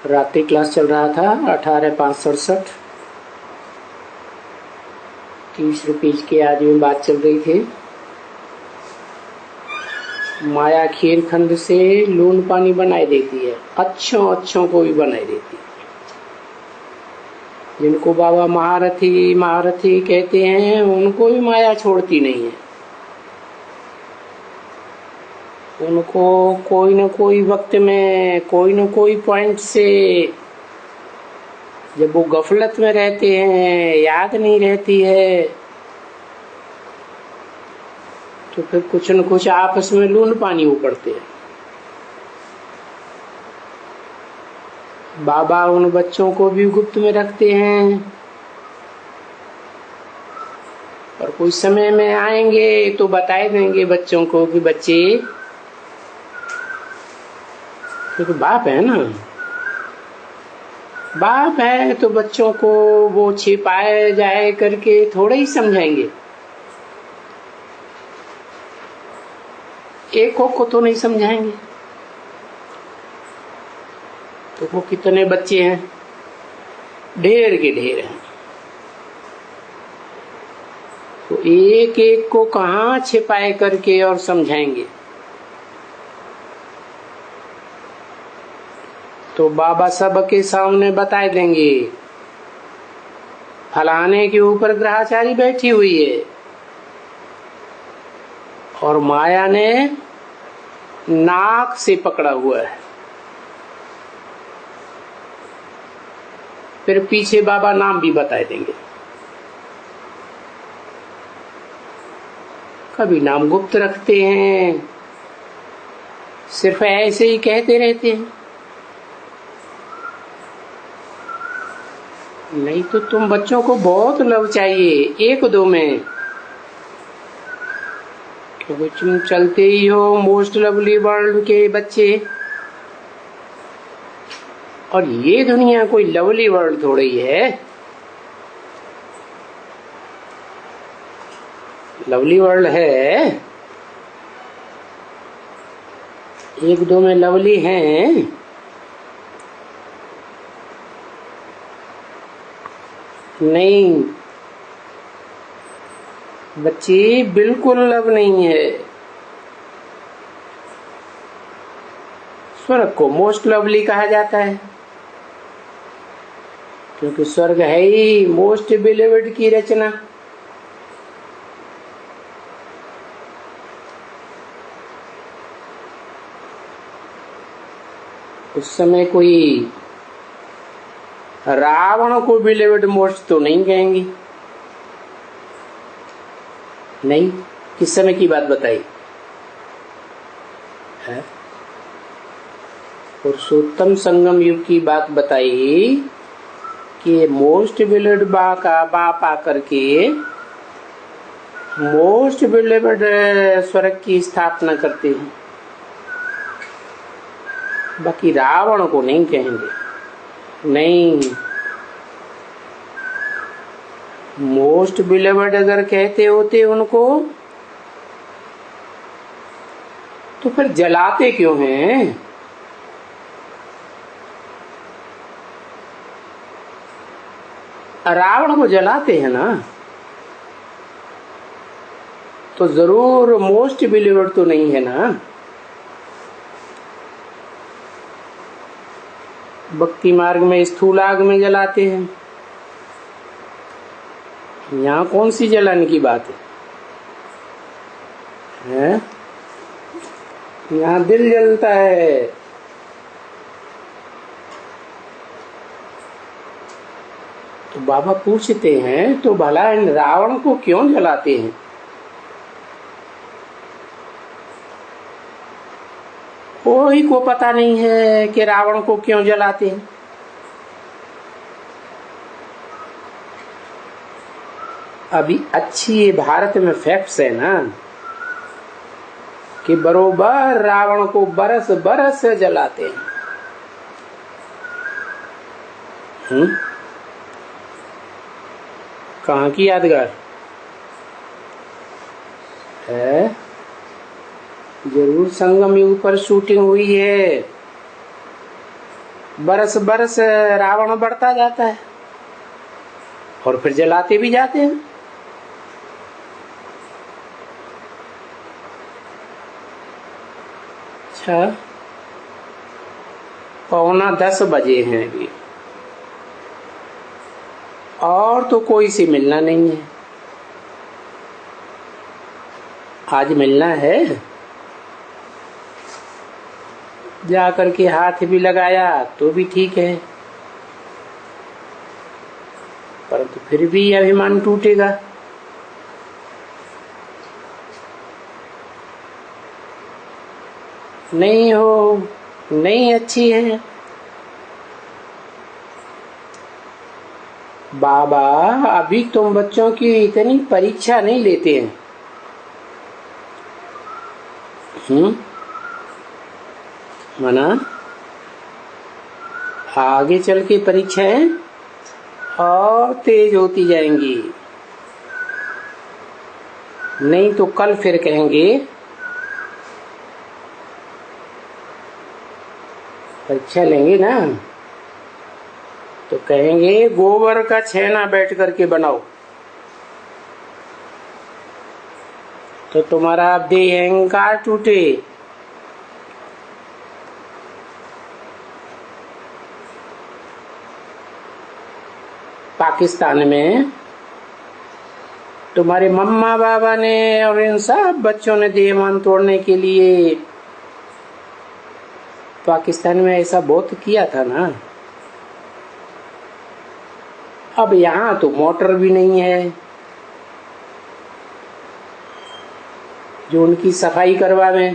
रात्रि क्लास चल रहा था 18/5/67 30 रुपीज के आज में बात चल रही थी। माया खीर खंड से लून पानी बनाई देती है, अच्छों को भी बनाई देती है। जिनको बाबा महारथी कहते हैं उनको भी माया छोड़ती नहीं है। उनको कोई न कोई वक्त में कोई न कोई पॉइंट से जब वो गफलत में रहते हैं, याद नहीं रहती है, तो फिर कुछ न कुछ आपस में लून पानी उपड़ते हैं। बाबा उन बच्चों को भी गुप्त में रखते हैं और कुछ समय में आएंगे तो बताए देंगे बच्चों को कि बच्चे, क्योंकि बाप है ना, बाप है तो बच्चों को वो छिपाए जाए करके थोड़ा ही समझाएंगे। एक को तो नहीं समझाएंगे। तो वो कितने बच्चे हैं, ढेर के ढेर हैं, तो एक एक को कहाँ छिपाए करके और समझाएंगे। तो बाबा सबके सामने बताए देंगे, फलाने के ऊपर ग्रहचारी बैठी हुई है और माया ने नाक से पकड़ा हुआ है। फिर पीछे बाबा नाम भी बताए देंगे। कभी नाम गुप्त रखते हैं, सिर्फ ऐसे ही कहते रहते हैं। नहीं तो तुम बच्चों को बहुत लव चाहिए, एक दो में, क्योंकि तुम चलते ही हो मोस्ट लवली वर्ल्ड के बच्चे, और ये दुनिया कोई लवली वर्ल्ड थोड़ी है। लवली वर्ल्ड है, एक दो में लवली हैं। नहीं, बच्ची बिल्कुल लव नहीं है। स्वर्ग को मोस्ट लवली कहा जाता है, क्योंकि स्वर्ग है ही मोस्ट बिलीव्ड की रचना। उस समय कोई रावण को बिलीव्ड मोस्ट तो नहीं कहेंगी। नहीं, किस समय की बात बताई है? पुरुषोत्तम संगम युग की बात बताई कि मोस्ट बिलीव्ड बाप आकर के मोस्ट बिलीव्ड स्वर्ग की स्थापना करते हैं। बाकी रावण को नहीं कहेंगे। नहीं, मोस्ट बिलीव्ड अगर कहते होते उनको तो फिर जलाते क्यों हैं? रावण को जलाते हैं ना, तो जरूर मोस्ट बिलीव्ड तो नहीं है ना। भक्ति मार्ग में स्थूलाग में जलाते हैं, यहाँ कौन सी जलाने की बात है? यहाँ दिल जलता है। तो बाबा पूछते हैं, तो भला इन रावण को क्यों जलाते हैं? कोई को पता नहीं है कि रावण को क्यों जलाते हैं। अभी अच्छी ये भारत में फैक्ट्स है ना कि बरोबर रावण को बरस बरस से जलाते हैं। कहाँ की यादगार है? जरूर संगम युग पर शूटिंग हुई है। बरस बरस रावण बढ़ता जाता है और फिर जलाते भी जाते हैं। अच्छा, 9:45 बजे हैं अभी और तो कोई से मिलना नहीं है। आज मिलना है, जा करके हाथ भी लगाया तो भी ठीक है, परंतु फिर भी अभिमान टूटेगा। नहीं हो, नहीं अच्छी है। बाबा अभी तुम बच्चों की इतनी परीक्षा नहीं लेते हैं। मना आगे चल के परीक्षाएं और तेज होती जाएंगी। नहीं तो कल फिर कहेंगे परीक्षा लेंगे ना तो कहेंगे गोबर का छेना बैठ करके बनाओ, तो तुम्हारा देह अहंकार टूटे। पाकिस्तान में तुम्हारे मम्मा बाबा ने और इन सब बच्चों ने देहमान तोड़ने के लिए पाकिस्तान में ऐसा बहुत किया था ना। अब यहाँ तो मोटर भी नहीं है जो उनकी सफाई करवावे।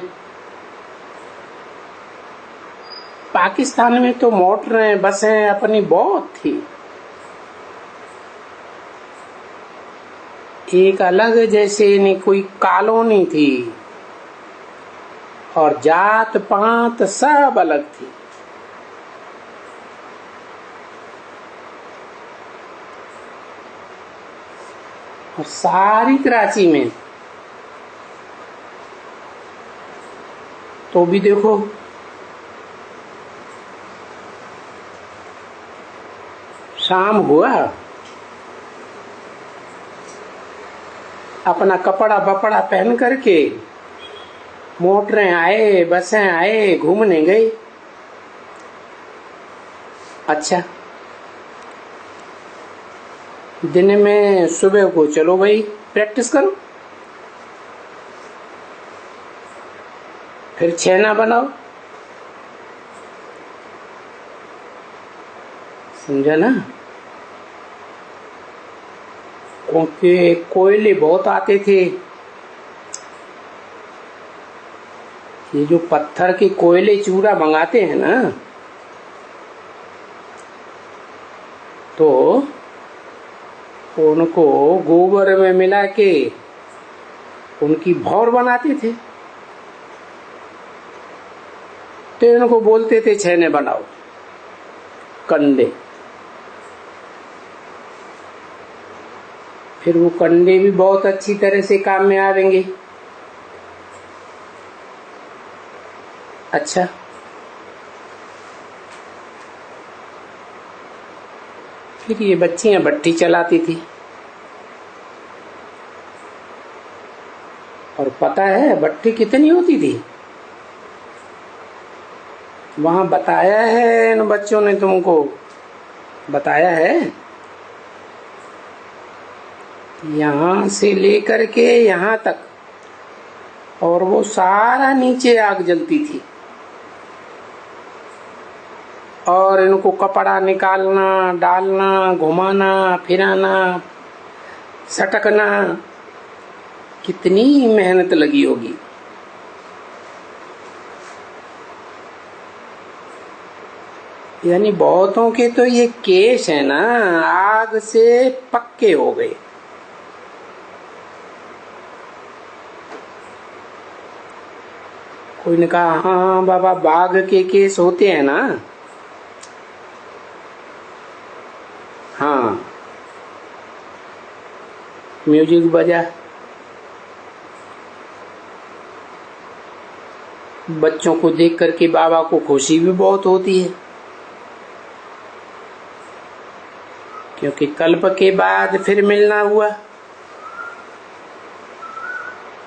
पाकिस्तान में तो मोटरें बसें अपनी बहुत थी, एक अलग जैसे नहीं कोई कॉलोनी थी और जात पात सब अलग थी। और सारी कराची में तो भी देखो शाम हुआ अपना कपड़ा बपड़ा पहन करके मोटरें आए, बसें आए, घूमने गई। अच्छा, दिन में सुबह को चलो भाई प्रैक्टिस करो, फिर छेना बनाओ। समझा ना? क्योंकि कोयले बहुत आते थे। ये जो पत्थर के कोयले चूरा मंगाते हैं ना, तो उनको गोबर में मिला के उनकी भौर बनाते थे, तो इनको बोलते थे छेने बनाओ, कंडे। फिर वो कंडे भी बहुत अच्छी तरह से काम में आवेंगे। अच्छा, फिर ये बच्चियां भट्टी चलाती थी। और पता है भट्टी कितनी होती थी? वहां बताया है इन बच्चों ने, तुमको बताया है, यहां से लेकर के यहां तक, और वो सारा नीचे आग जलती थी। और इनको कपड़ा निकालना, डालना, घुमाना, फिराना, सटकना, कितनी मेहनत लगी होगी। यानी बहुतों के तो ये केस है ना, आग से पक्के हो गए। कोई ने कहा हाँ बाबा बाघ के केस होते हैं ना। हाँ, म्यूजिक बजा, बच्चों को देख करके बाबा को खुशी भी बहुत होती है। क्योंकि कल्प के बाद फिर मिलना हुआ।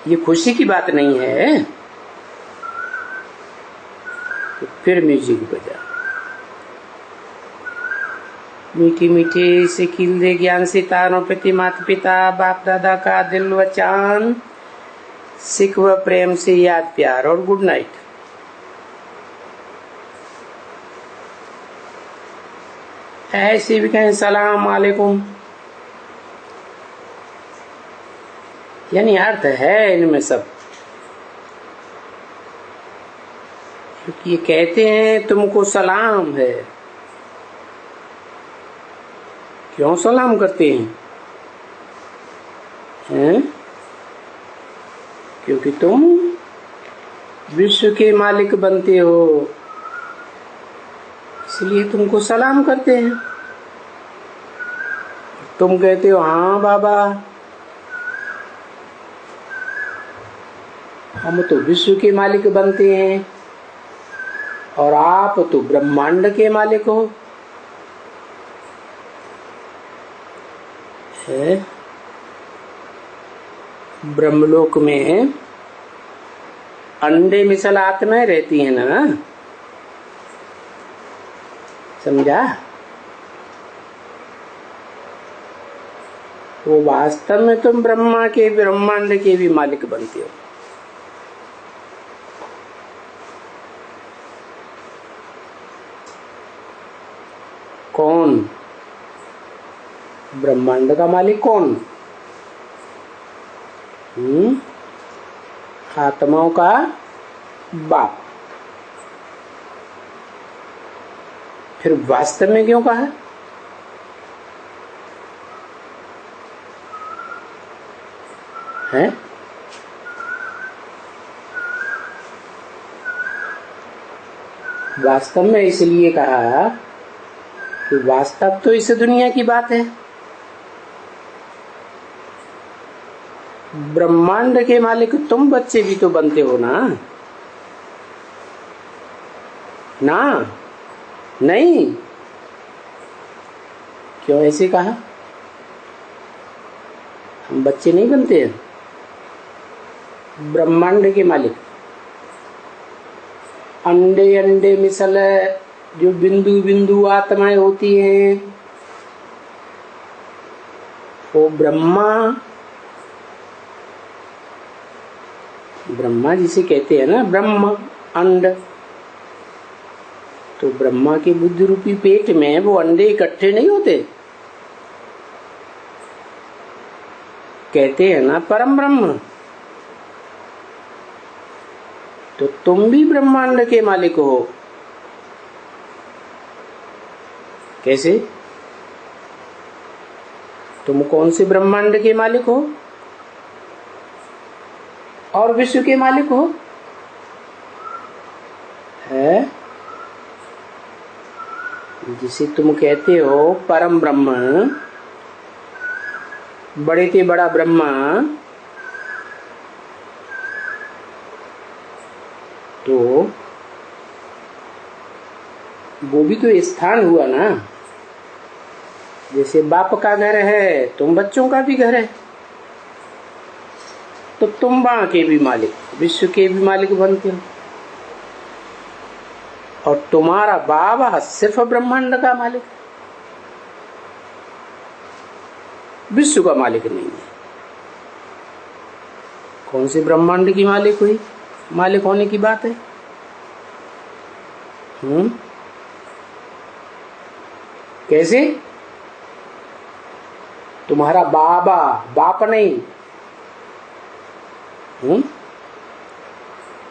ये खुशी की बात नहीं है। तो फिर म्यूजिक बजा। मीठी मीठी से खिल दे ज्ञान सितारों प्रति माता पिता बाप दादा का दिल व चांद, सिख व प्रेम से याद प्यार और गुड नाइट। ऐसे भी कहें सलाम वालेकुम, यानी अर्थ है इनमें सब। क्योंकि ये कहते हैं तुमको सलाम है। क्यों सलाम करते हैं? क्योंकि तुम विश्व के मालिक बनते हो, इसलिए तुमको सलाम करते हैं। तुम कहते हो हाँ बाबा, हम तो विश्व के मालिक बनते हैं और आप तो ब्रह्मांड के मालिक हो। है ब्रह्मलोक में अंडे मिसल आत्माएं रहती है ना, समझा? वो वास्तव में तुम ब्रह्मा के ब्रह्मांड के भी मालिक बनते हो। कौन? ब्रह्मांड का मालिक कौन? आत्माओं का बाप। फिर वास्तव में क्यों कहा? है वास्तव में इसलिए कहा कि वास्तव तो इस दुनिया की बात है। ब्रह्मांड के मालिक तुम बच्चे भी तो बनते हो ना? ना नहीं, क्यों ऐसे कहा? हम बच्चे नहीं बनते हैं, ब्रह्मांड के मालिक। अंडे अंडे मिसल जो बिंदु बिंदु आत्माएं होती हैं, वो ब्रह्मा जिसे कहते हैं ना, ब्रह्म अंड। तो ब्रह्मा के बुद्धि रूपी पेट में वो अंडे इकट्ठे नहीं होते। कहते हैं ना परम ब्रह्म। तो तुम भी ब्रह्मांड के मालिक हो। कैसे? तुम कौन से ब्रह्मांड के मालिक हो और विश्व के मालिक हो? है जिसे तुम कहते हो परम ब्रह्म, बड़े से बड़ा ब्रह्मा, तो वो भी तो स्थान हुआ ना। जैसे बाप का घर है, तुम बच्चों का भी घर है, तो तुम वहां के भी मालिक, विश्व के भी मालिक बनते हो। और तुम्हारा बाबा सिर्फ ब्रह्मांड का मालिक, विश्व का मालिक नहीं है। कौन से ब्रह्मांड की मालिक हुई? मालिक होने की बात है। कैसे? तुम्हारा बाबा बाप नहीं,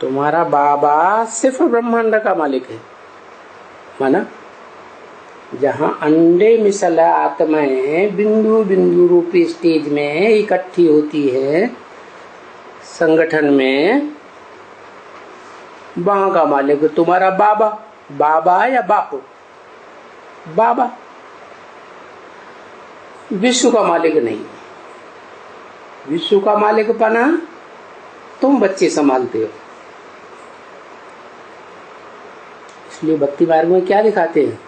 तुम्हारा बाबा सिर्फ ब्रह्मांड का मालिक है। माना जहां अंडे मिसल आत्माएं बिंदु बिंदु रूपी स्टेज में इकट्ठी होती है संगठन में, वहां का मालिक तुम्हारा बाबा। बाबा या बाप? बाबा। विश्व का मालिक नहीं। विश्व का मालिक बना तुम बच्चे संभालते हो। इसलिए भक्ति मार्ग में क्या दिखाते हैं?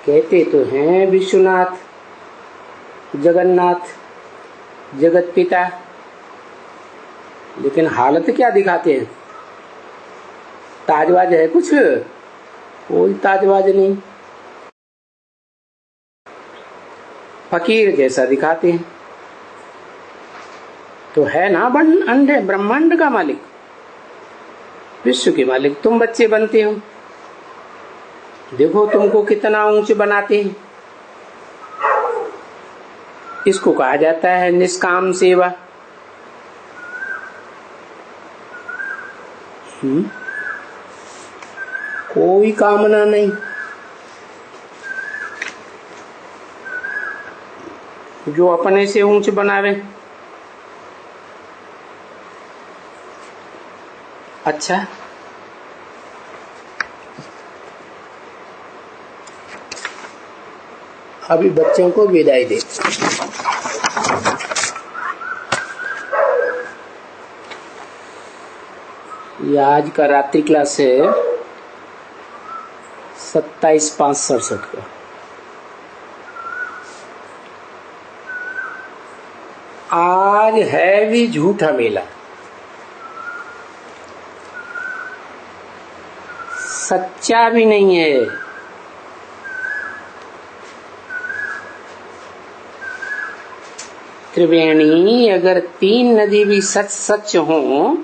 कहते तो हैं विश्वनाथ, जगन्नाथ, जगत पिता, लेकिन हालत क्या दिखाते हैं? ताजवाज है कुछ? कोई ताजवाज नहीं, फकीर जैसा दिखाते हैं। तो है ना अंडे ब्रह्मांड का मालिक, विश्व के मालिक तुम बच्चे बनते हो। देखो तुमको कितना ऊंच बनाते हैं। इसको कहा जाता है निष्काम सेवा। कोई कामना नहीं, जो अपने से ऊंच बनावे। अच्छा, अभी बच्चों को विदाई दे। ये आज का रात्रि क्लास है 27/5/67 का। आज है भी झूठा मेला, सच्चा भी नहीं है। त्रिवेणी अगर 3 नदी भी सच सच हो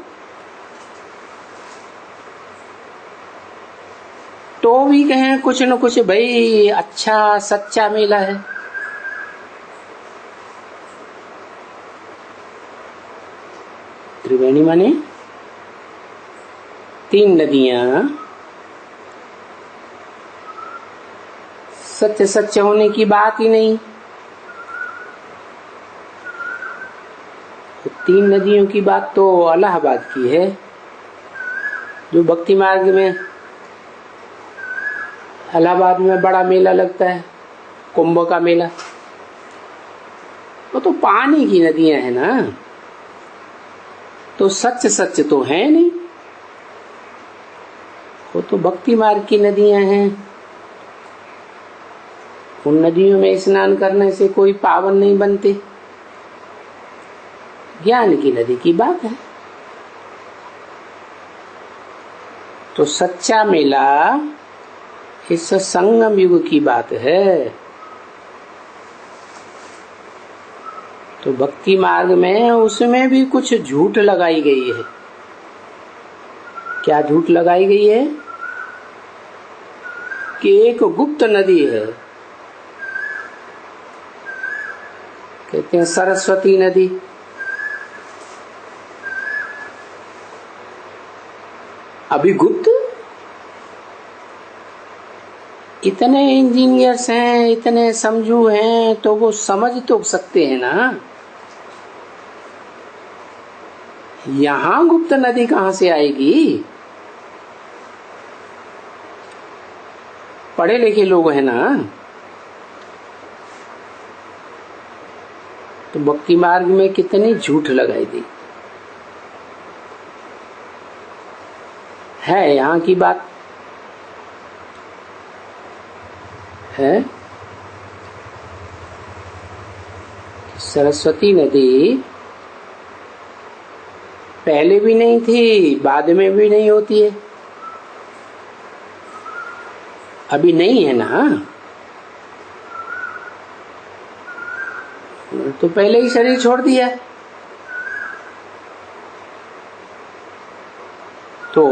तो भी कहें कुछ न कुछ भाई अच्छा सच्चा मेला है। त्रिवेणी माने 3 नदियां सत्य सच्चे होने की बात ही नहीं। तो 3 नदियों की बात तो इलाहाबाद की है, जो भक्ति मार्ग में इलाहाबाद में बड़ा मेला लगता है, कुंभ का मेला। वो तो पानी की नदियां है ना, तो सच सच तो है नहीं। वो तो भक्ति मार्ग की नदियां हैं। उन नदियों में स्नान करने से कोई पावन नहीं बनते। ज्ञान की नदी की बात है। तो सच्चा मेला इस संगम युग की बात है। तो भक्ति मार्ग में उसमें भी कुछ झूठ लगाई गई है। क्या झूठ लगाई गई है? कि एक गुप्त नदी है, कहते हैं सरस्वती नदी। अभी गुप्त? इतने इंजीनियर्स हैं, इतने समझू हैं, तो वो समझ तो सकते हैं ना। यहां गुप्त नदी कहां से आएगी? पढ़े लिखे लोग हैं ना। तो भक्ति मार्ग में कितनी झूठ लगाई दी है। यहाँ की बात है सरस्वती नदी पहले भी नहीं थी, बाद में भी नहीं होती है। अभी नहीं है ना, तो पहले ही शरीर छोड़ दिया। तो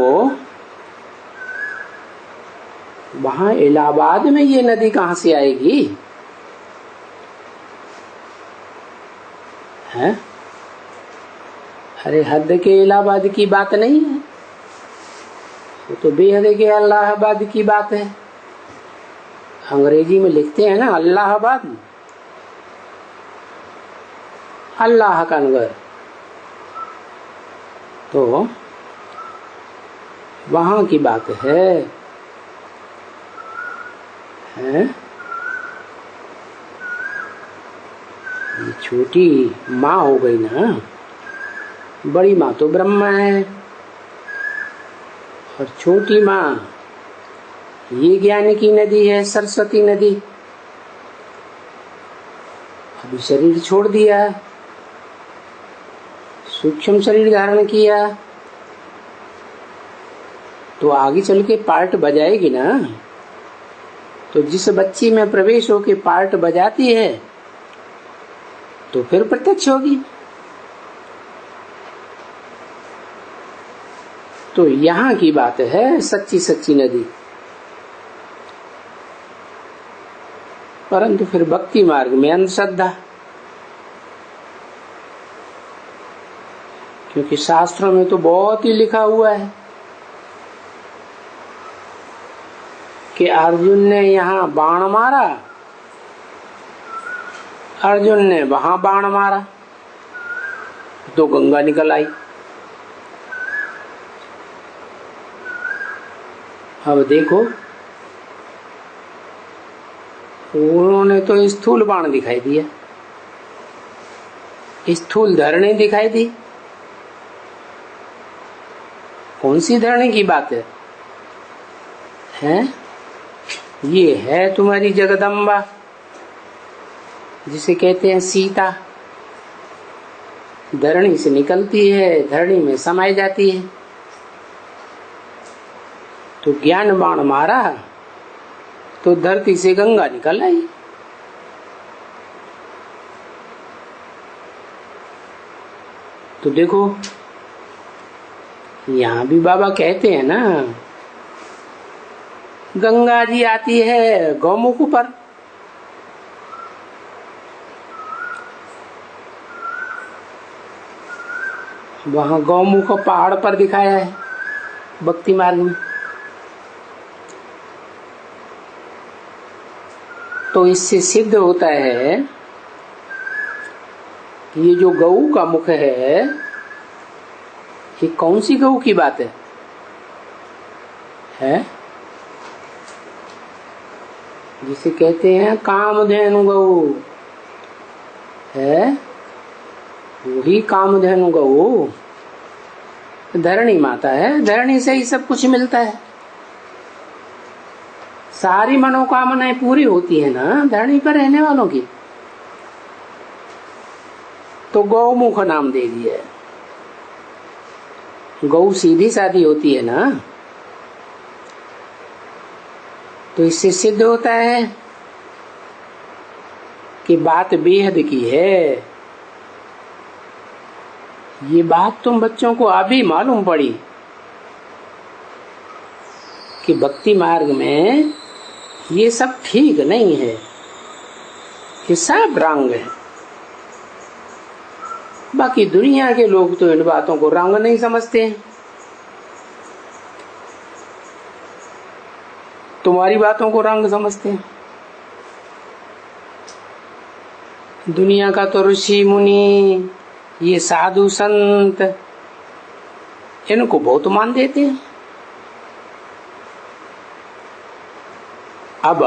वहां इलाहाबाद में ये नदी कहां से आएगी? है? अरे हद के इलाहाबाद की बात नहीं है, वो तो बेहद के इलाहाबाद की बात है। अंग्रेजी में लिखते हैं ना इलाहाबाद, अल्लाह का नगर। तो वहां की बात है। ये छोटी माँ हो गई ना, बड़ी माँ तो ब्रह्मा है, और छोटी माँ ये ज्ञान की नदी है सरस्वती नदी। अभी शरीर छोड़ दिया, सूक्ष्म शरीर धारण किया, तो आगे चल के पार्ट बजाएगी ना। तो जिस बच्ची में प्रवेश होके पार्ट बजाती है तो फिर प्रत्यक्ष होगी। तो यहाँ की बात है सच्ची सच्ची नदी। परंतु फिर भक्ति मार्ग में अंधश्रद्धा, क्योंकि शास्त्रों में तो बहुत ही लिखा हुआ है कि अर्जुन ने यहाँ बाण मारा, अर्जुन ने वहां बाण मारा तो गंगा निकल आई। अब देखो, उन्होंने तो स्थूल बाण दिखाई दिया, स्थूल धरणी दिखाई दी। कौन सी धरणी की बात है? हैं? ये है तुम्हारी जगदम्बा, जिसे कहते हैं सीता। धरणी से निकलती है, धरणी में समाई जाती है। तो ज्ञान बाण मारा तो धरती से गंगा निकल आई। तो देखो, यहाँ भी बाबा कहते हैं ना, गंगा जी आती है गौमुख पर, वहां गौमुख पहाड़ पर दिखाया है भक्ति मार्ग में। तो इससे सिद्ध होता है कि ये जो गऊ का मुख है, ये कौन सी गऊ की बात है? जिसे कहते हैं कामधेनु गऊ है, वही कामधेनु गऊ धरणी माता है। धरणी से ही सब कुछ मिलता है, सारी मनोकामनाएं पूरी होती है ना धरणी पर रहने वालों की। तो गौमुख नाम दे दिया है। गौ सीधी सादी होती है ना, तो इससे सिद्ध होता है कि बात बेहद की है। ये बात तुम बच्चों को अभी मालूम पड़ी कि भक्ति मार्ग में ये सब ठीक नहीं है, ये सब रंग है। बाकी दुनिया के लोग तो इन बातों को रंग नहीं समझते हैं। तुम्हारी बातों को रंग समझते हैं। दुनिया का तो ऋषि मुनि, ये साधु संत, इनको बहुत मान देते हैं। अब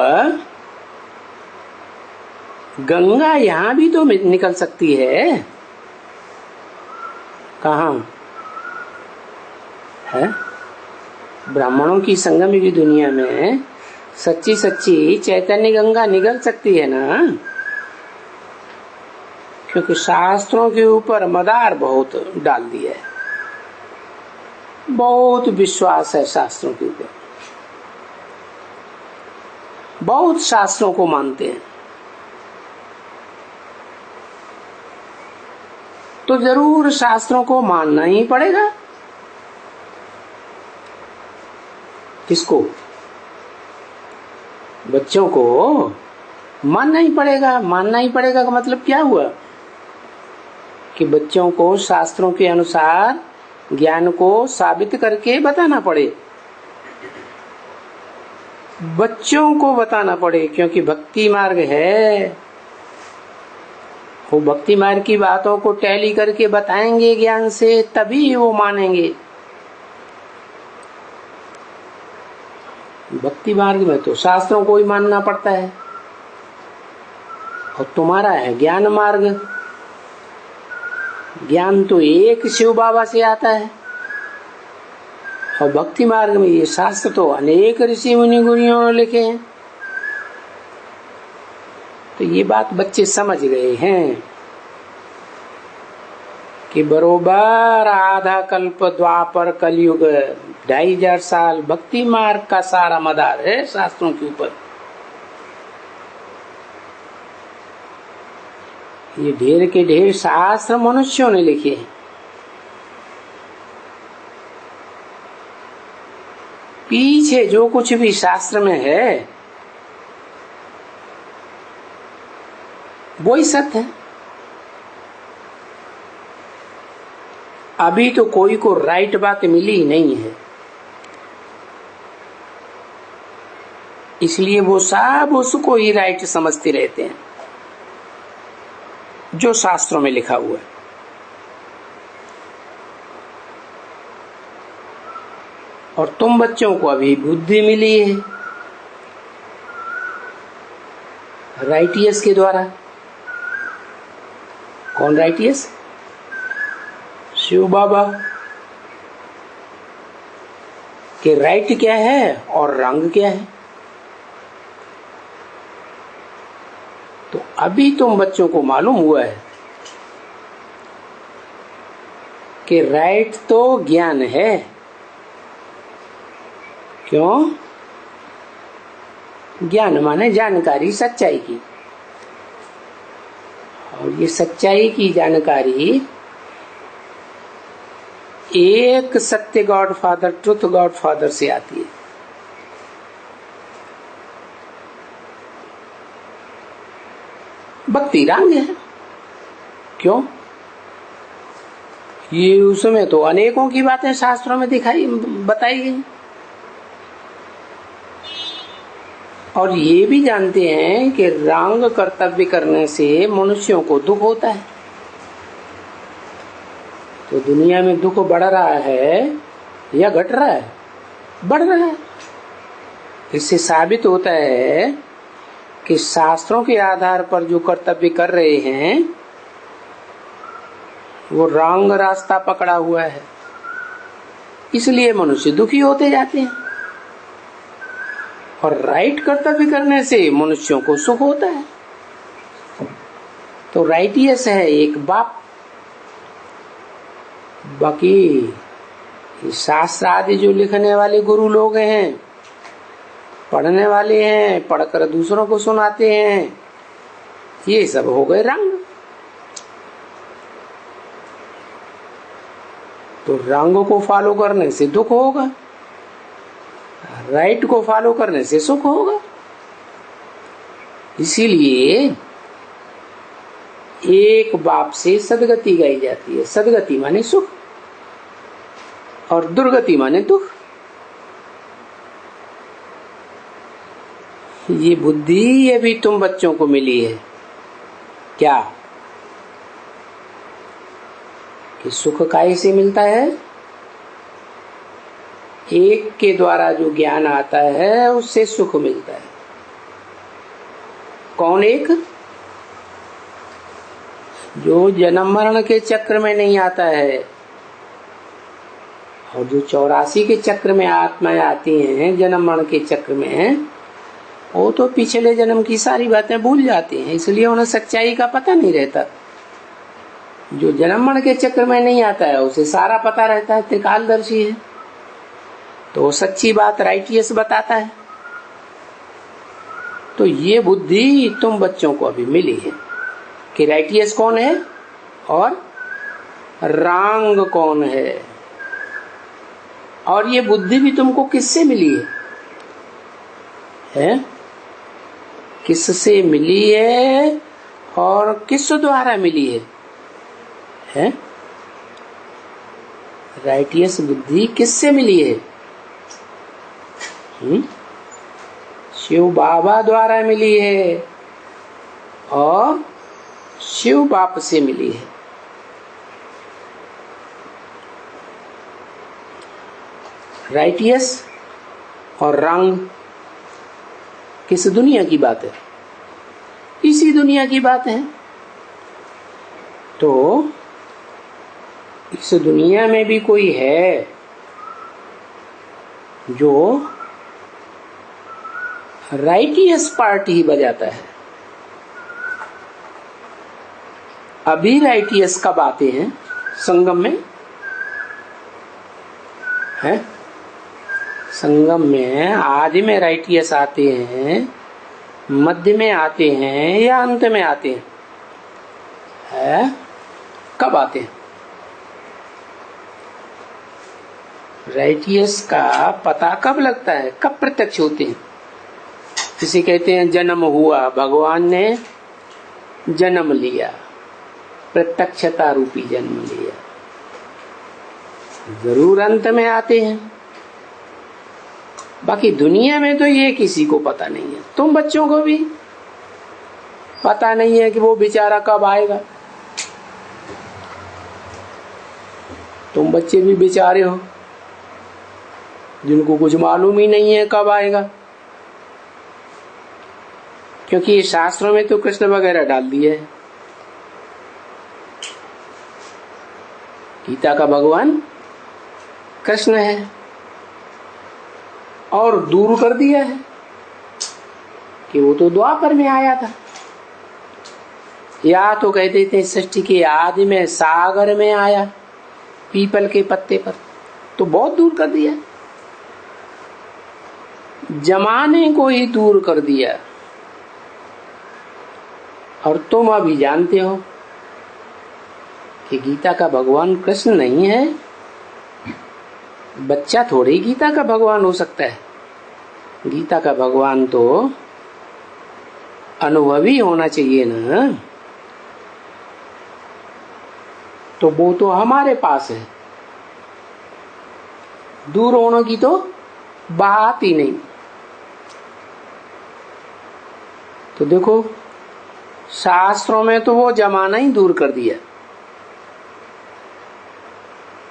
गंगा यहां भी तो निकल सकती है। कहाँ है? ब्राह्मणों की संगम की दुनिया में सच्ची सच्ची चैतन्य गंगा निकल सकती है ना, क्योंकि शास्त्रों के ऊपर मदार बहुत डाल दिया है, बहुत विश्वास है शास्त्रों के ऊपर, बहुत शास्त्रों को मानते हैं। तो जरूर शास्त्रों को मानना ही पड़ेगा। किसको? बच्चों को मानना ही पड़ेगा। मानना ही पड़ेगा का मतलब क्या हुआ कि बच्चों को शास्त्रों के अनुसार ज्ञान को साबित करके बताना पड़े, बच्चों को बताना पड़े, क्योंकि भक्ति मार्ग है। वो भक्ति मार्ग की बातों को टैली करके बताएंगे ज्ञान से, तभी वो मानेंगे। भक्ति मार्ग में तो शास्त्रों को ही मानना पड़ता है। और तुम्हारा है ज्ञान मार्ग। ज्ञान तो एक शिव बाबा से आता है, और भक्ति मार्ग में ये शास्त्र तो अनेक ऋषि मुनि गुरुओं ने लिखे हैं। तो ये बात बच्चे समझ गए हैं कि बरोबर आधा कल्प द्वापर कलयुग 2500 साल भक्ति मार्ग का सारा मदार है शास्त्रों के ऊपर। ये ढेर के ढेर शास्त्र मनुष्यों ने लिखे हैं। पीछे जो कुछ भी शास्त्र में है वो ही सत्य है। अभी तो कोई को राइट बात मिली ही नहीं है, इसलिए वो सब उसको ही राइट समझते रहते हैं जो शास्त्रों में लिखा हुआ है। और तुम बच्चों को अभी बुद्धि मिली है राइटियस के द्वारा। कौन राइटियस? शिव बाबा के राइट क्या है और रंग क्या है। तो अभी तुम बच्चों को मालूम हुआ है कि राइट तो ज्ञान है। क्यों? ज्ञान माने जानकारी सच्चाई की, और ये सच्चाई की जानकारी एक सत्य God father, truth God father से आती है। भक्ति रंग है। क्यों? ये उसमें तो अनेकों की बातें शास्त्रों में बताई गई, और ये भी जानते हैं कि रंग कर्तव्य करने से मनुष्यों को दुख होता है। तो दुनिया में दुख बढ़ रहा है या घट रहा है? बढ़ रहा है। इससे साबित होता है कि शास्त्रों के आधार पर जो कर्तव्य कर रहे हैं वो रंग रास्ता पकड़ा हुआ है, इसलिए मनुष्य दुखी होते जाते हैं। और राइट कर्तव्य करने से मनुष्यों को सुख होता है। तो राइटियस है एक बाप। बाकी शास्त्र आदि जो लिखने वाले गुरु लोग हैं, पढ़ने वाले हैं, पढ़कर दूसरों को सुनाते हैं, ये सब हो गए रंग। तो रंग को फॉलो करने से दुख होगा, राइट को फॉलो करने से सुख होगा। इसीलिए एक बाप से सदगति गाई जाती है। सदगति माने सुख और दुर्गति माने दुख। ये बुद्धि ये भी तुम बच्चों को मिली है क्या? कि सुख काय से मिलता है? एक के द्वारा जो ज्ञान आता है उससे सुख मिलता है। कौन एक? जो जन्म मरण के चक्र में नहीं आता है, और जो 84 के चक्र में आत्माएं आती हैं जन्म मरण के चक्र में, वो तो पिछले जन्म की सारी बातें भूल जाती हैं, इसलिए उन्हें सच्चाई का पता नहीं रहता। जो जन्म मरण के चक्र में नहीं आता है उसे सारा पता रहता है, त्रिकालदर्शी है, तो सच्ची बात राइटियस बताता है। तो ये बुद्धि तुम बच्चों को अभी मिली है कि राइटियस कौन है और रंग कौन है। और ये बुद्धि भी तुमको किससे मिली है? किससे मिली है और किस द्वारा मिली है? राइटियस बुद्धि किससे मिली है? शिव बाबा द्वारा मिली है और शिव बाप से मिली है। राइटियस और रंग किस दुनिया की बात है? इसी दुनिया की बात है। तो इस दुनिया में भी कोई है जो राइटियस पार्ट ही बजाता है, अभी राइटियस कब आते हैं संगम में? है संगम में आदि में राइटियस आते हैं, मध्य में आते हैं या अंत में आते हैं? है कब आते हैं? राइटियस का पता कब लगता है, कब प्रत्यक्ष होते हैं? इसे कहते हैं जन्म हुआ, भगवान ने जन्म लिया, प्रत्यक्षता रूपी जन्म लिया। जरूर अंत में आते हैं। बाकी दुनिया में तो ये किसी को पता नहीं है। तुम बच्चों को भी पता नहीं है कि वो बेचारा कब आएगा। तुम बच्चे भी बेचारे हो जिनको कुछ मालूम ही नहीं है कब आएगा, क्योंकि शास्त्रों में तो कृष्ण वगैरह डाल दिए है। गीता का भगवान कृष्ण है और दूर कर दिया है कि वो तो द्वापर में आया था, या तो कहते थे सृष्टि के आदि में सागर में आया पीपल के पत्ते पर, तो बहुत दूर कर दिया। जमाने को ही दूर कर दिया। और तुम अभी जानते हो कि गीता का भगवान कृष्ण नहीं है। बच्चा थोड़ी गीता का भगवान हो सकता है। गीता का भगवान तो अनुभवी होना चाहिए ना। तो वो तो हमारे पास है, दूर होने की तो बात ही नहीं। तो देखो शास्त्रों में तो वो जमाना ही दूर कर दिया,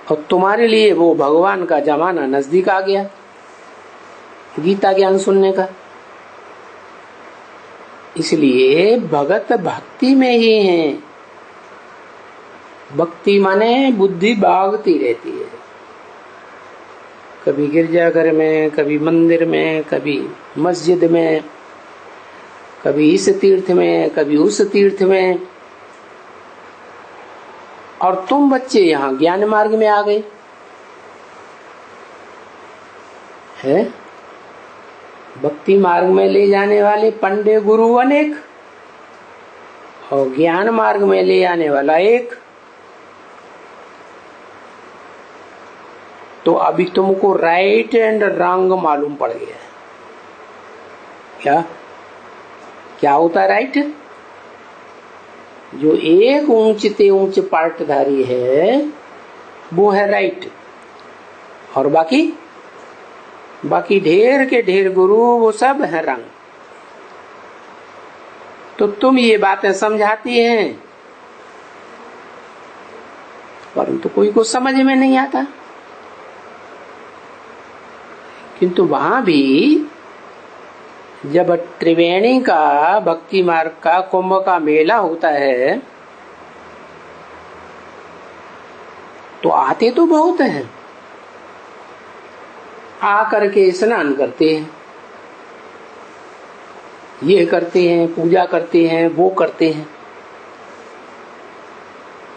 और तुम्हारे लिए वो भगवान का जमाना नजदीक आ गया गीता ज्ञान सुनने का। इसलिए भगत भक्ति में ही है। भक्ति माने बुद्धि भागती रहती है, कभी गिरजाघर में, कभी मंदिर में, कभी मस्जिद में, कभी इस तीर्थ में, कभी उस तीर्थ में। और तुम बच्चे यहाँ ज्ञान मार्ग में आ गए है। भक्ति मार्ग में ले जाने वाले पंडे गुरु अनेक, और ज्ञान मार्ग में ले आने वाला एक। तो अभी तुमको राइट एंड रॉन्ग मालूम पड़ गया। क्या क्या होता है राइट? जो एक ऊंचते ऊंच पार्टधारी है वो है राइट, और बाकी ढेर के ढेर गुरु वो सब है रंग। तो तुम ये बातें समझाती हैं, परंतु कोई को समझ में नहीं आता। किंतु वहां भी जब त्रिवेणी का भक्ति मार्ग का कुंभ का मेला होता है तो आते तो बहुत हैं, आकर के स्नान करते हैं, ये करते हैं, पूजा करते हैं, वो करते हैं,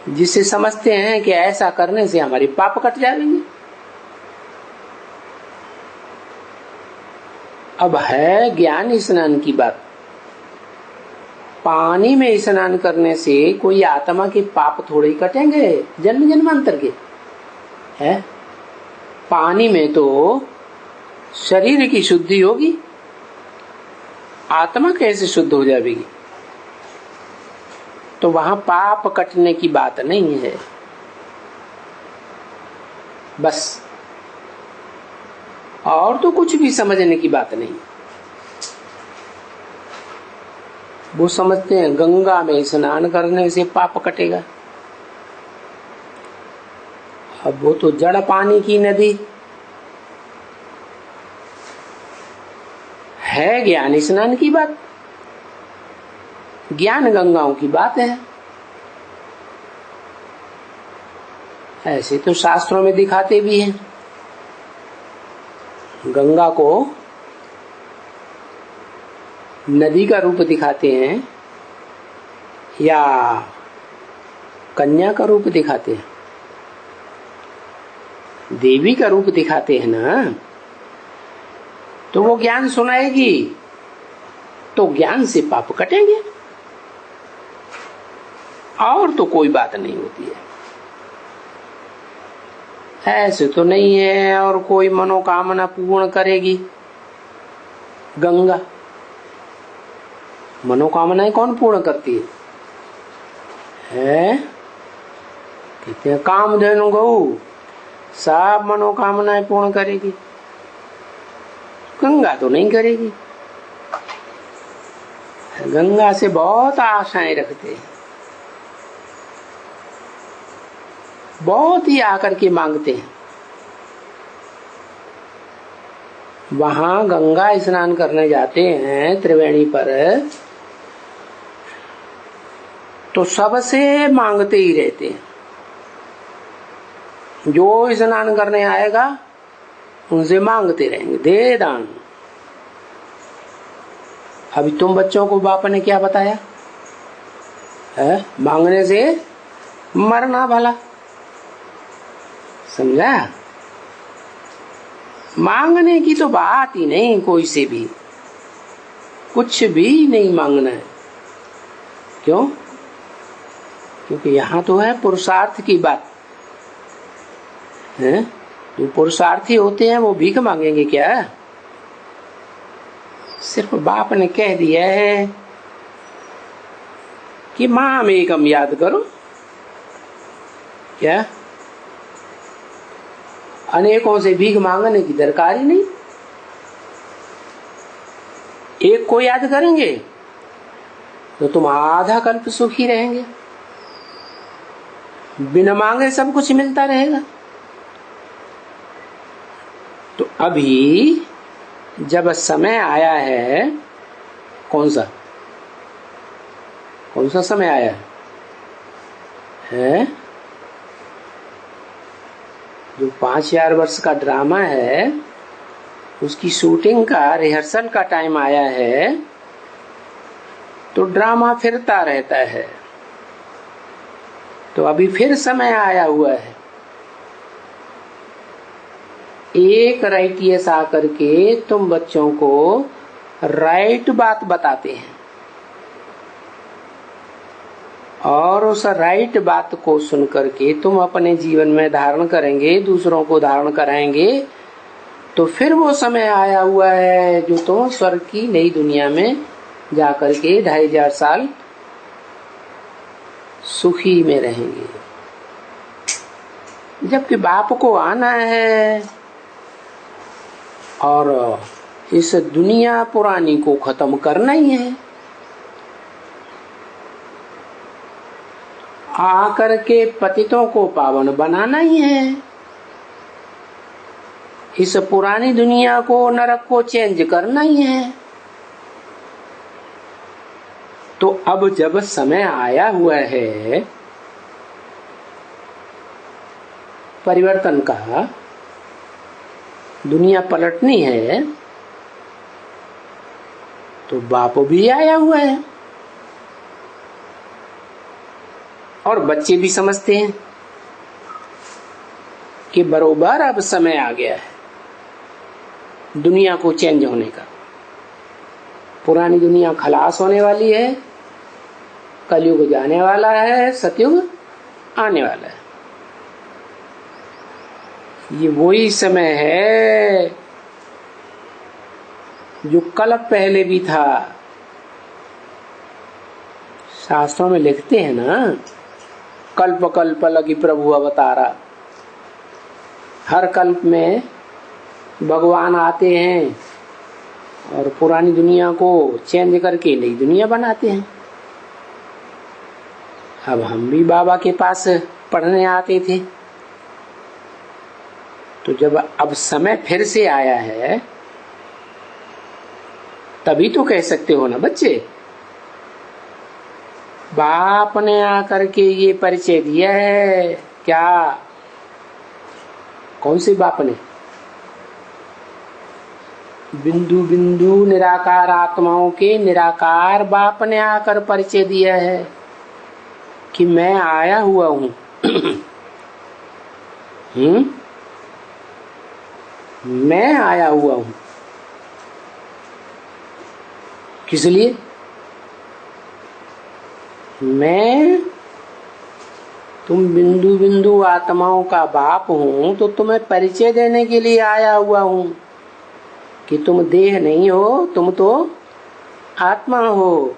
जिससे समझते हैं कि ऐसा करने से हमारे पाप कट जाएंगे। अब है ज्ञान स्नान की बात। पानी में स्नान करने से कोई आत्मा के पाप थोड़े ही कटेंगे जन्म जन्मांतर के है। पानी में तो शरीर की शुद्धि होगी, आत्मा कैसे शुद्ध हो जाएगी? तो वहां पाप कटने की बात नहीं है। बस और तो कुछ भी समझने की बात नहीं। वो समझते हैं गंगा में स्नान करने से पाप कटेगा। अब वो तो जड़ पानी की नदी है, ज्ञान स्नान की बात, ज्ञान गंगाओं की बात है। ऐसे तो शास्त्रों में दिखाते भी हैं, गंगा को नदी का रूप दिखाते हैं या कन्या का रूप दिखाते हैं, देवी का रूप दिखाते हैं ना, तो वो ज्ञान सुनाएगी तो ज्ञान से पाप कटेंगे, और तो कोई बात नहीं होती है। ऐसे तो नहीं है और कोई मनोकामना पूर्ण करेगी। गंगा मनोकामनाएं कौन पूर्ण करती है? कहते हैं कामधेनु गऊ सब मनोकामनाएं पूर्ण करेगी, गंगा तो नहीं करेगी। गंगा से बहुत आशाएं रखते हैं, बहुत ही आकर के मांगते हैं। वहां गंगा स्नान करने जाते हैं त्रिवेणी पर, तो सबसे मांगते ही रहते हैं। जो स्नान करने आएगा उनसे मांगते रहेंगे, दे दान। अभी तुम बच्चों को बाप ने क्या बताया है? मांगने से मरना भला, समझा? मांगने की तो बात ही नहीं, कोई से भी कुछ भी नहीं मांगना है। क्यों? क्योंकि यहाँ तो है पुरुषार्थ की बात है। जो पुरुषार्थी होते हैं वो भीख मांगेंगे क्या? सिर्फ बाप ने कह दिया है कि माम एकम याद करो, क्या अनेकों से भीख मांगने की दरकार ही नहीं। एक को याद करेंगे तो तुम आधा कल्प सुखी रहेंगे, बिना मांगे सब कुछ मिलता रहेगा। तो अभी जब समय आया है, कौन सा समय आया है? जो 5000 वर्ष का ड्रामा है उसकी शूटिंग का रिहर्सल का टाइम आया है, तो ड्रामा फिरता रहता है। तो अभी फिर समय आया हुआ है। एक राइटियस आकर के तुम बच्चों को राइट बात बताते हैं, और उस राइट बात को सुनकर के तुम अपने जीवन में धारण करेंगे, दूसरों को धारण कराएंगे, तो फिर वो समय आया हुआ है जो तुम स्वर्ग की नई दुनिया में जाकर के 2500 साल सुखी में रहेंगे। जबकि बाप को आना है और इस दुनिया पुरानी को खत्म करना ही है। आकर के पतितों को पावन बनाना ही है। इस पुरानी दुनिया को, नरक को चेंज करना ही है। तो अब जब समय आया हुआ है परिवर्तन का, दुनिया पलटनी है, तो बाप भी आया हुआ है और बच्चे भी समझते हैं कि बरोबर अब समय आ गया है दुनिया को चेंज होने का। पुरानी दुनिया खलास होने वाली है, कलयुग जाने वाला है, सतयुग आने वाला है। ये वही समय है जो कल पहले भी था। शास्त्रों में लिखते हैं ना, कल्प कल्प लगी प्रभु अवतारा। हर कल्प में भगवान आते हैं और पुरानी दुनिया को चेंज करके नई दुनिया बनाते हैं। अब हम भी बाबा के पास पढ़ने आते थे, तो जब अब समय फिर से आया है तभी तो कह सकते हो ना बच्चे। बाप ने आकर के ये परिचय दिया है। क्या? कौन से बाप ने? बिंदु बिंदु निराकार आत्माओं के निराकार बाप ने आकर परिचय दिया है। कि मैं आया हुआ हूं। मैं आया हुआ हूं। किस लिए? मैं, तुम बिंदु बिंदु आत्माओं का बाप हूं, तो तुम्हें परिचय देने के लिए आया हुआ हूं कि तुम देह नहीं हो, तुम तो आत्मा हो।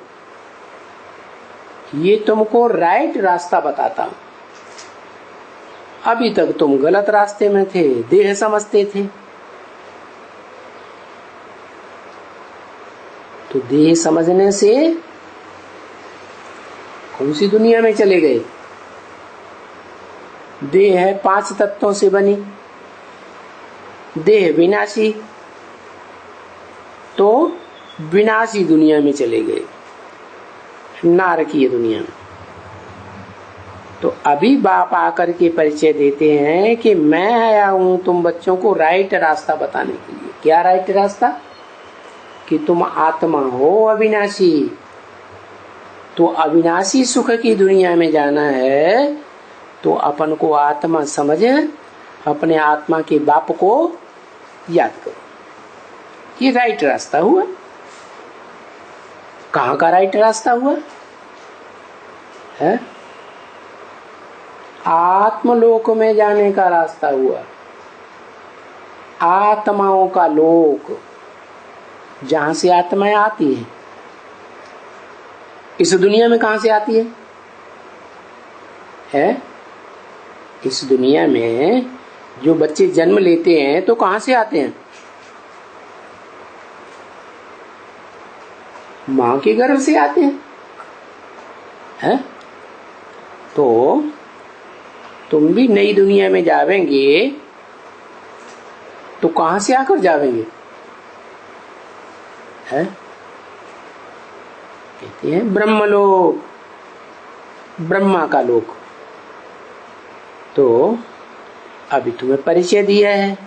ये तुमको राइट रास्ता बताता हूं। अभी तक तुम गलत रास्ते में थे, देह समझते थे। तो देह समझने से कौन सी दुनिया में चले गए? देह है 5 तत्वों से बनी, देह विनाशी, तो विनाशी दुनिया में चले गए, नारकीय दुनिया में। तो अभी बाप आकर के परिचय देते हैं कि मैं आया हूं तुम बच्चों को राइट रास्ता बताने के लिए। क्या राइट रास्ता? कि तुम आत्मा हो अविनाशी। तो अविनाशी सुख की दुनिया में जाना है तो अपन को आत्मा समझ, अपने आत्मा के बाप को याद करो। ये राइट रास्ता हुआ। कहाँ का राइट रास्ता हुआ है? आत्मलोक में जाने का रास्ता हुआ। आत्माओं का लोक, जहां से आत्माएं आती हैं। इस दुनिया में कहां से आती है? इस दुनिया में जो बच्चे जन्म लेते हैं तो कहां से आते हैं? मां के गर्भ से आते हैं। तो तुम भी नई दुनिया में जावेंगे तो कहां से आकर जावेंगे? कहते हैं ब्रह्मलोक, ब्रह्मा का लोक। तो अभी तुम्हें परिचय दिया है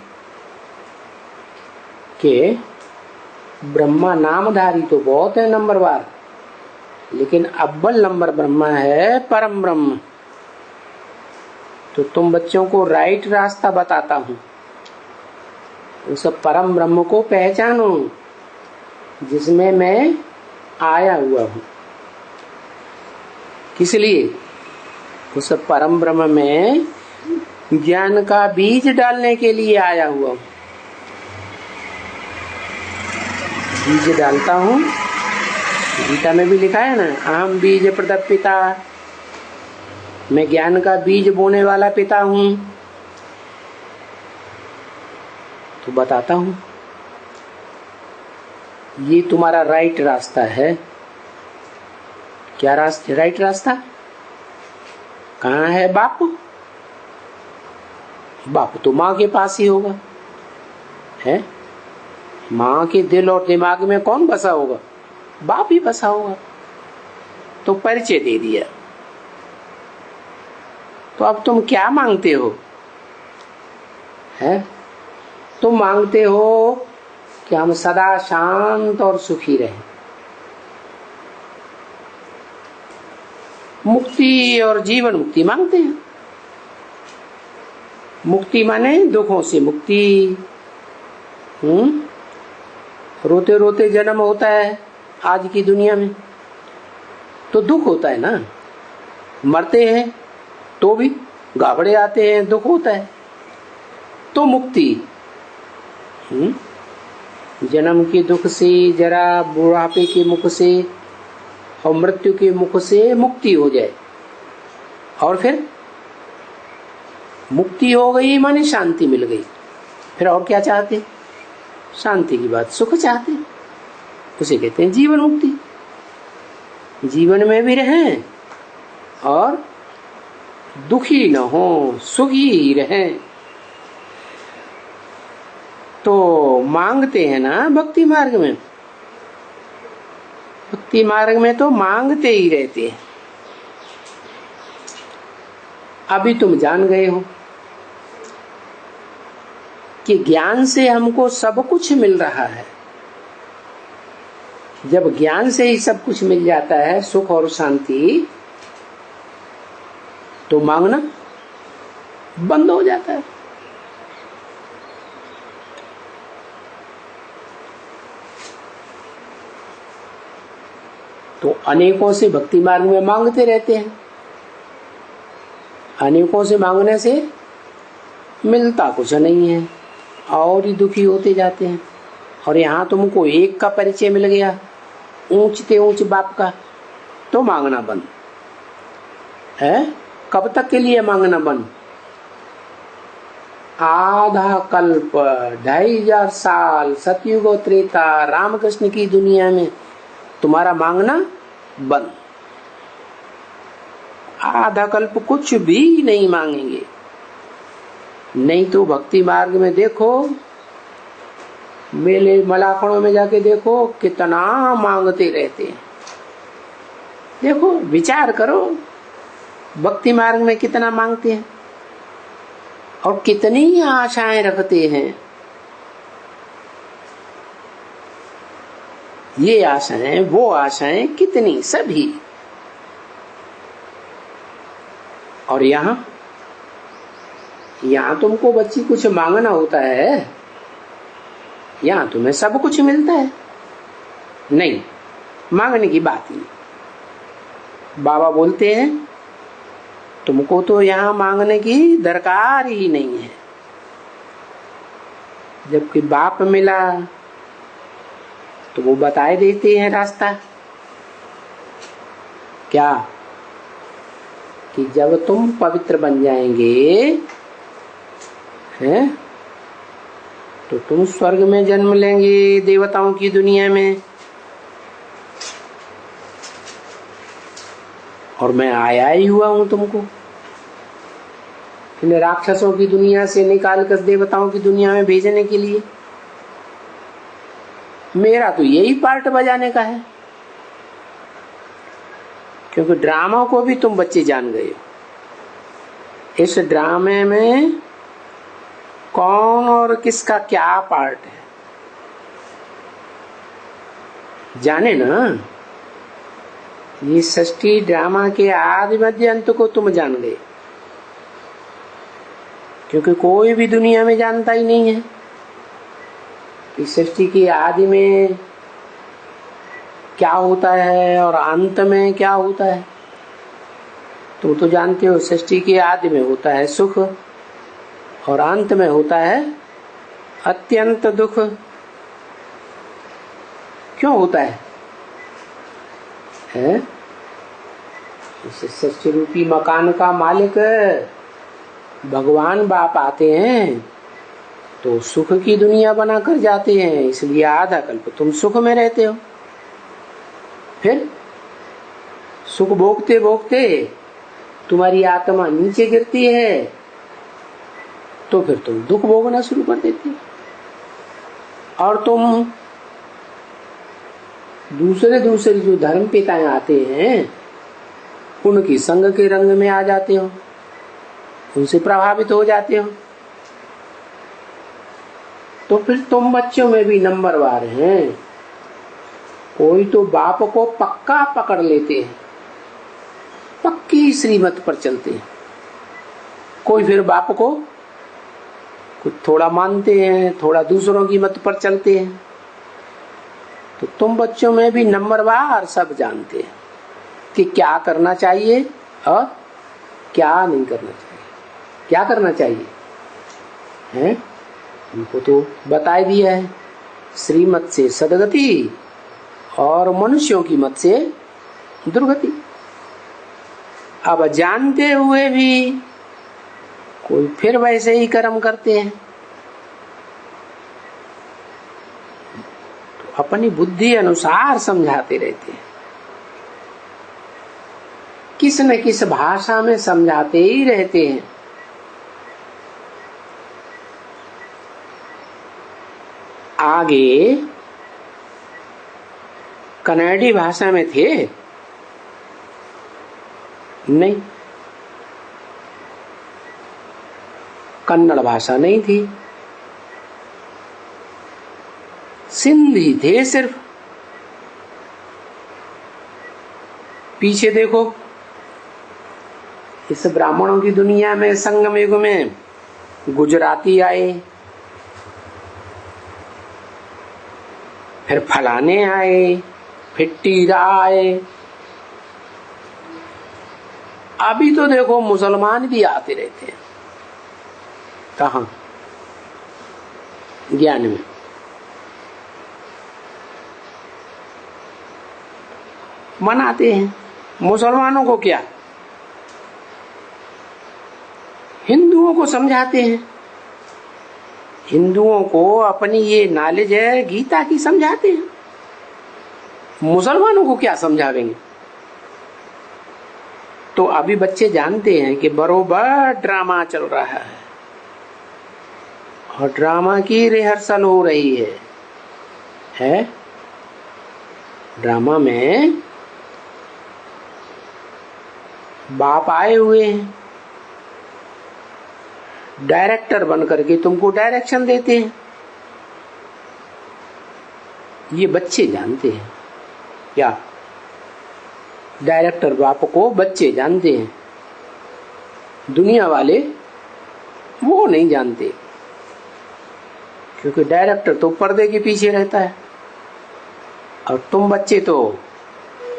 कि ब्रह्मा नामधारी तो बहुत है नंबरवार, लेकिन अव्वल नंबर ब्रह्मा है परम ब्रह्म। तो तुम बच्चों को राइट रास्ता बताता हूं। उस परम ब्रह्म को पहचानो जिसमें मैं आया हुआ हूं। किस लिए? उस परम ब्रह्म में ज्ञान का बीज डालने के लिए आया हुआ हूं। बीज डालता हूं, गीता में भी लिखा है ना, अहम बीज प्रदप पिता। मैं ज्ञान का बीज बोने वाला पिता हूं। तो बताता हूं ये तुम्हारा राइट रास्ता है। क्या रास्ता? राइट रास्ता कहाँ है? बाप। बाप तो माँ के पास ही होगा, है? माँ के दिल और दिमाग में कौन बसा होगा? बाप ही बसा होगा। तो परिचय दे दिया। तो अब तुम क्या मांगते हो? है? तुम मांगते हो कि हम सदा शांत और सुखी रहें, मुक्ति और जीवन मुक्ति मांगते हैं। मुक्ति माने दुखों से मुक्ति। रोते रोते जन्म होता है आज की दुनिया में, तो दुख होता है ना। मरते हैं तो भी गाबड़े आते हैं, दुख होता है। तो मुक्ति, जन्म के दुख से, जरा बुढ़ापे के मुख से और मृत्यु के मुख से मुक्ति हो जाए। और फिर मुक्ति हो गई माने शांति मिल गई। फिर और क्या चाहते? शांति की बात, सुख चाहते। उसे कहते हैं जीवन मुक्ति। जीवन में भी रहें और दुखी न हो, सुखी ही रहें। तो मांगते हैं ना भक्ति मार्ग में। भक्ति मार्ग में तो मांगते ही रहते हैं। अभी तुम जान गए हो कि ज्ञान से हमको सब कुछ मिल रहा है। जब ज्ञान से ही सब कुछ मिल जाता है, सुख और शांति, तो मांगना बंद हो जाता है। तो अनेकों से भक्ति मार्ग में मांगते रहते हैं, अनेकों से मांगने से मिलता कुछ नहीं है और ही दुखी होते जाते हैं। और यहाँ तुमको एक का परिचय मिल गया, ऊंचते ऊंच बाप का, तो मांगना बंद है। कब तक के लिए मांगना बंद? आधा कल्प, 2500 साल, सतयुग त्रेता, रामकृष्ण की दुनिया में तुम्हारा मांगना बंद। आधा कल्प कुछ भी नहीं मांगेंगे। नहीं तो भक्ति मार्ग में देखो, मेले मलाखड़ों में जाके देखो कितना मांगते रहते हैं। देखो, विचार करो, भक्ति मार्ग में कितना मांगते हैं और कितनी आशाएं रखते हैं। ये आशाएं, वो आशाएं, कितनी, सभी। और यहाँ तुमको बच्ची कुछ मांगना होता है, यहाँ तुम्हें सब कुछ मिलता है। नहीं, मांगने की बात नहीं। बाबा बोलते हैं तुमको तो यहाँ मांगने की दरकार ही नहीं है। जबकि बाप मिला तो वो बताए देते हैं रास्ता। क्या? कि जब तुम पवित्र बन जाएंगे हैं, तो तुम स्वर्ग में जन्म लेंगे, देवताओं की दुनिया में। और मैं आया ही हुआ हूं तुमको इन राक्षसों की दुनिया से निकाल कर देवताओं की दुनिया में भेजने के लिए। मेरा तो यही पार्ट बजाने का है। क्योंकि ड्रामा को भी तुम बच्चे जान गए हो। इस ड्रामे में कौन और किसका क्या पार्ट है जाने ना। ये सृष्टि ड्रामा के आदि मध्य अंत को तुम जान गए। क्योंकि कोई भी दुनिया में जानता ही नहीं है कि सृष्टि की आदि में क्या होता है और अंत में क्या होता है। तुम तो जानते हो, सृष्टि के आदि में होता है सुख और अंत में होता है अत्यंत दुख। क्यों होता है? इस सृष्टि रूपी मकान का मालिक भगवान बाप आते हैं तो सुख की दुनिया बनाकर जाते हैं। इसलिए आधा कल्प तुम सुख में रहते हो। फिर सुख भोगते भोगते तुम्हारी आत्मा नीचे गिरती है तो फिर तुम दुख भोगना शुरू कर देते हो। और तुम दूसरे जो धर्म पिताएं आते हैं उनकी संग के रंग में आ जाते हो, उनसे प्रभावित हो जाते हो। तो फिर तुम बच्चों में भी नंबरवार हैं। कोई तो बाप को पक्का पकड़ लेते हैं, पक्की श्रीमत पर चलते हैं। कोई फिर बाप को कुछ थोड़ा मानते हैं, थोड़ा दूसरों की मत पर चलते हैं। तो तुम बच्चों में भी नंबरवार सब जानते हैं कि क्या करना चाहिए और क्या नहीं करना चाहिए। क्या करना चाहिए है उनको तो बता दिया है, श्रीमत से सदगति और मनुष्यों की मत से दुर्गति। अब जानते हुए भी कोई फिर वैसे ही कर्म करते हैं। तो अपनी बुद्धि अनुसार समझाते रहते हैं, किस न किस भाषा में समझाते ही रहते हैं। आगे कन्नड़ी भाषा में थे नहीं, कन्नड़ भाषा नहीं थी, सिंधी थे सिर्फ। पीछे देखो इस ब्राह्मणों की दुनिया में संगम युग में गुजराती आए, फिर फलाने आए, फिर टीरा आए। अभी तो देखो मुसलमान भी आते रहते हैं। कहां? ज्ञान में। मनाते हैं मुसलमानों को, क्या हिंदुओं को समझाते हैं। हिंदुओं को अपनी ये नॉलेज है गीता की, समझाते हैं। मुसलमानों को क्या समझावेंगे? तो अभी बच्चे जानते हैं कि बरोबर ड्रामा चल रहा है और ड्रामा की रिहर्सल हो रही है? ड्रामा में बाप आए हुए हैं, डायरेक्टर बन करके तुमको डायरेक्शन देते हैं। ये बच्चे जानते हैं क्या? डायरेक्टर बाप को बच्चे जानते हैं, दुनिया वाले वो नहीं जानते, क्योंकि डायरेक्टर तो पर्दे के पीछे रहता है और तुम बच्चे तो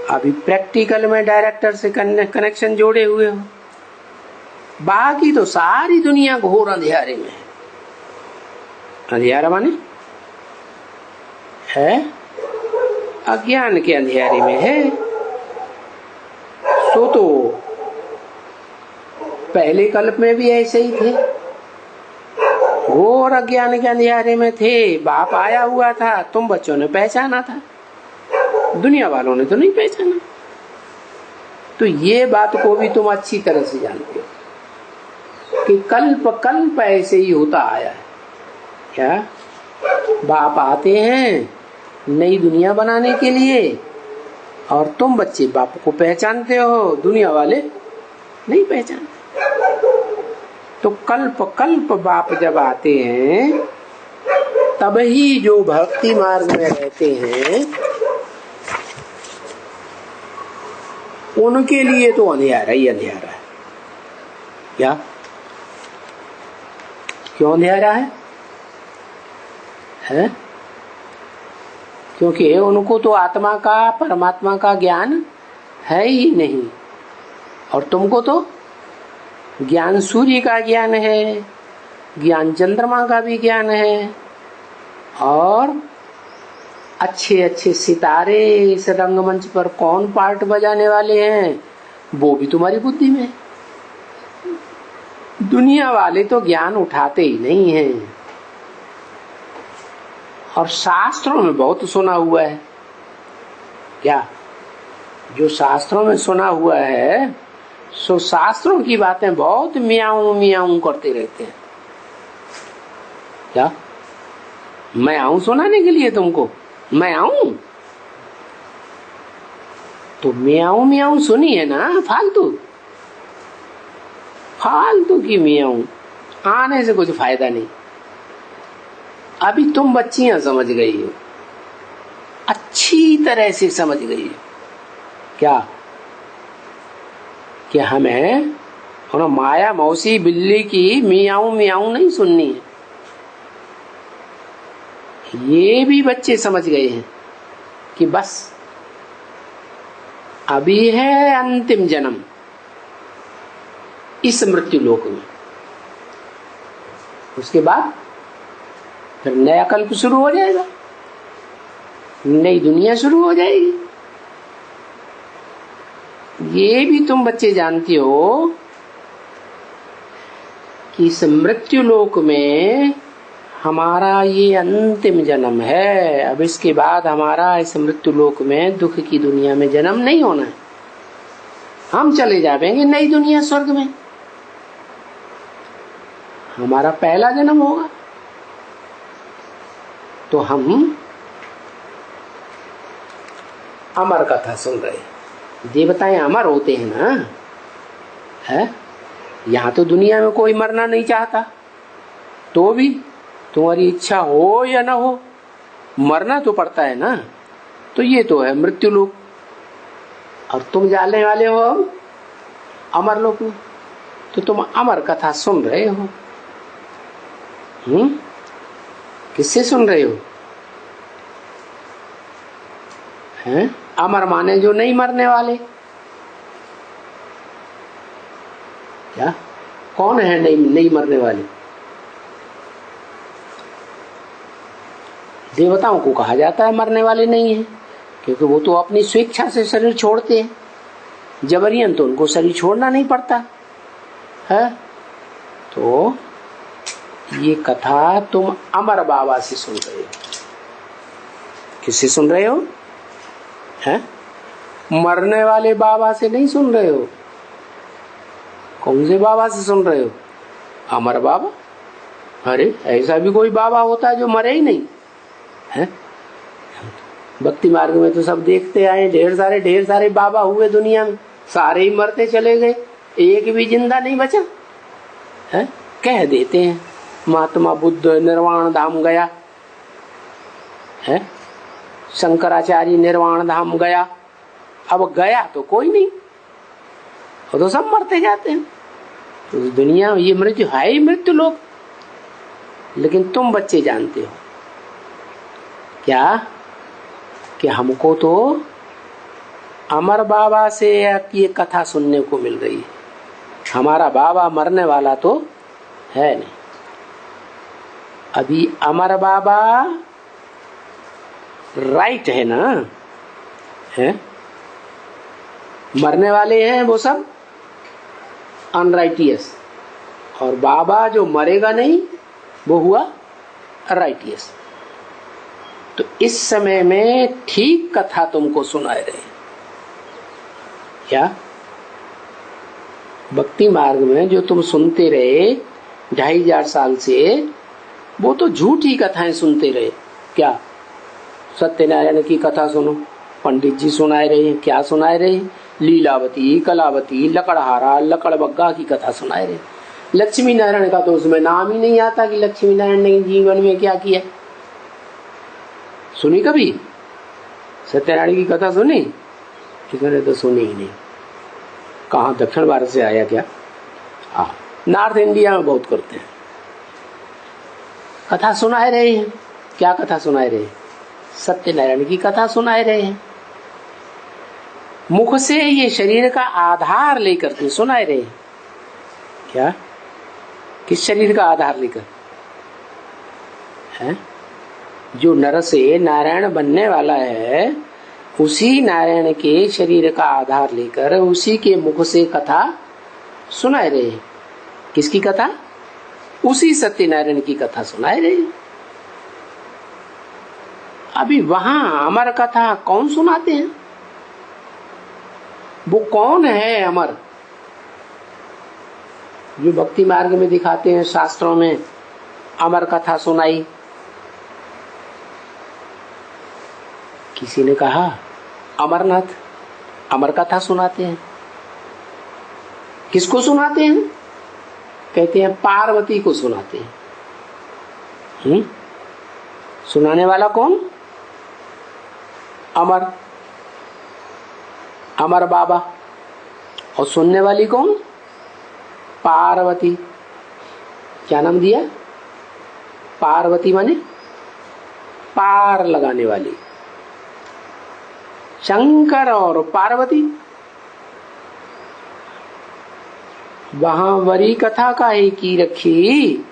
अभी प्रैक्टिकल में डायरेक्टर से कनेक्शन जोड़े हुए हो। बाकी तो सारी दुनिया घोर अंधेरे में है। अंधेरा माने है अज्ञान के अंधेरे में है। सो तो पहले कल्प में भी ऐसे ही थे, घोर अज्ञान के अंधेरे में थे। बाप आया हुआ था, तुम बच्चों ने पहचाना था, दुनिया वालों ने तो नहीं पहचाना। तो ये बात को भी तुम अच्छी तरह से जानते हो कि कल्प कल्प ऐसे ही होता आया है। क्या बाप आते हैं नई दुनिया बनाने के लिए और तुम बच्चे बाप को पहचानते हो, दुनिया वाले नहीं पहचानते। तो कल्प कल्प बाप जब आते हैं तब ही जो भक्ति मार्ग में रहते हैं उनके लिए तो अंधेरा ही अंधेरा है। क्या? क्यों अंधेरा है? क्योंकि उनको तो आत्मा का परमात्मा का ज्ञान है ही नहीं, और तुमको तो ज्ञान सूर्य का ज्ञान है, ज्ञान चंद्रमा का भी ज्ञान है, और अच्छे अच्छे सितारे इस रंगमंच पर कौन पार्ट बजाने वाले हैं वो भी तुम्हारी बुद्धि में। दुनिया वाले तो ज्ञान उठाते ही नहीं हैं। और शास्त्रों में बहुत सुना हुआ है। क्या? जो शास्त्रों में सुना हुआ है सो शास्त्रों की बातें बहुत मियाऊं मियाऊं करते रहते हैं। क्या? मैं आऊं सुनाने के लिए तुमको? मैं आऊं तो मियाऊं मियाऊं सुनिए ना, फालतू की मियाऊं आने से कुछ फायदा नहीं। अभी तुम बच्चियां समझ गई हो, अच्छी तरह से समझ गई हो। क्या? कि हमें और माया मौसी बिल्ली की मियाऊं मियाऊं नहीं सुननी है। ये भी बच्चे समझ गए हैं कि बस अभी है अंतिम जन्म इस मृत्यु लोक में, उसके बाद फिर नया कल्प शुरू हो जाएगा, नई दुनिया शुरू हो जाएगी। ये भी तुम बच्चे जानती हो कि इस मृत्यु लोक में हमारा ये अंतिम जन्म है। अब इसके बाद हमारा इस मृत्यु लोक में दुख की दुनिया में जन्म नहीं होना है। हम चले जाएंगे नई दुनिया स्वर्ग में, हमारा पहला जन्म होगा। तो हम अमर कथा सुन रहे, देवताएं अमर होते हैं ना, है? यहाँ तो दुनिया में कोई मरना नहीं चाहता, तो भी तुम्हारी इच्छा हो या ना हो मरना तो पड़ता है ना। तो ये तो है मृत्यु लोक, और तुम जाने वाले हो अमर लोक में। तो तुम अमर कथा सुन रहे हो। किससे सुन रहे हो? हैं? अमर माने जो नहीं मरने वाले। क्या? कौन है नहीं मरने वाले? देवताओं को कहा जाता है मरने वाले नहीं है, क्योंकि वो तो अपनी स्वेच्छा से शरीर छोड़ते हैं। जबरियन तो उनको शरीर छोड़ना नहीं पड़ता है। तो ये कथा तुम अमर बाबा से सुन रहे हो। किससे सुन रहे हो? हैं? मरने वाले बाबा से नहीं सुन रहे हो। कौन से बाबा से सुन रहे हो? अमर बाबा। अरे ऐसा भी कोई बाबा होता है जो मरे ही नहीं है? भक्ति मार्ग में तो सब देखते आए, ढेर सारे बाबा हुए दुनिया में, सारे ही मरते चले गए, एक भी जिंदा नहीं बचा है। कह देते हैं महात्मा बुद्ध निर्वाण धाम गया है, शंकराचार्य निर्वाण धाम गया। अब गया तो कोई नहीं, वो तो सब मरते जाते हैं। तो दुनिया में ये मृत्यु है ही मृत्यु लोग। लेकिन तुम बच्चे जानते हो क्या कि हमको तो अमर बाबा से ये कथा सुनने को मिल रही है। हमारा बाबा मरने वाला तो है नहीं। अभी अमर बाबा राइट है ना, है? मरने वाले हैं वो सब अनराइटियस, और बाबा जो मरेगा नहीं वो हुआ राइटियस। तो इस समय में ठीक कथा तुमको सुनाए रहे। क्या? भक्ति मार्ग में जो तुम सुनते रहे 2500 साल से, वो तो झूठी कथाएं सुनते रहे। क्या? सत्यनारायण की कथा सुनो, पंडित जी सुनाए रहे। क्या सुनाए रहे? लीलावती, कलावती, लकड़हारा, लकड़बग्गा की कथा सुनाए रहे। लक्ष्मी नारायण का तो उसमें नाम ही नहीं आता कि लक्ष्मी नारायण ने जीवन में क्या किया। सुनी कभी सत्यनारायण की कथा? सुनी? किसी तो सुनी ही नहीं। कहाँ? दक्षिण भारत से आया क्या? हाँ, नॉर्थ इंडिया में बहुत करते हैं। कथा सुनाए रहे हैं। क्या कथा सुनाए रहे हैं? सत्यनारायण की कथा सुनाए रहे हैं। मुख से ये शरीर का आधार लेकर के सुनाए रहे हैं। क्या? किस शरीर का आधार लेकर? है जो नर से नारायण बनने वाला है, उसी नारायण के शरीर का आधार लेकर उसी के मुख से कथा सुनाए रहे। किसकी कथा? उसी सत्यनारायण की कथा सुनाए रहे। अभी वहां अमर कथा कौन सुनाते हैं? वो कौन है अमर? जो भक्ति मार्ग में दिखाते हैं शास्त्रों में अमर कथा सुनाई। किसी ने कहा अमरनाथ अमर कथा सुनाते हैं। किसको सुनाते हैं? कहते हैं पार्वती को सुनाते हैं। सुनाने वाला कौन? अमर, अमर बाबा। और सुनने वाली कौन? पार्वती। क्या नाम दिया? पार्वती माने पार लगाने वाली। शंकर और पार्वती। वहां वरी कथा का ही की रखी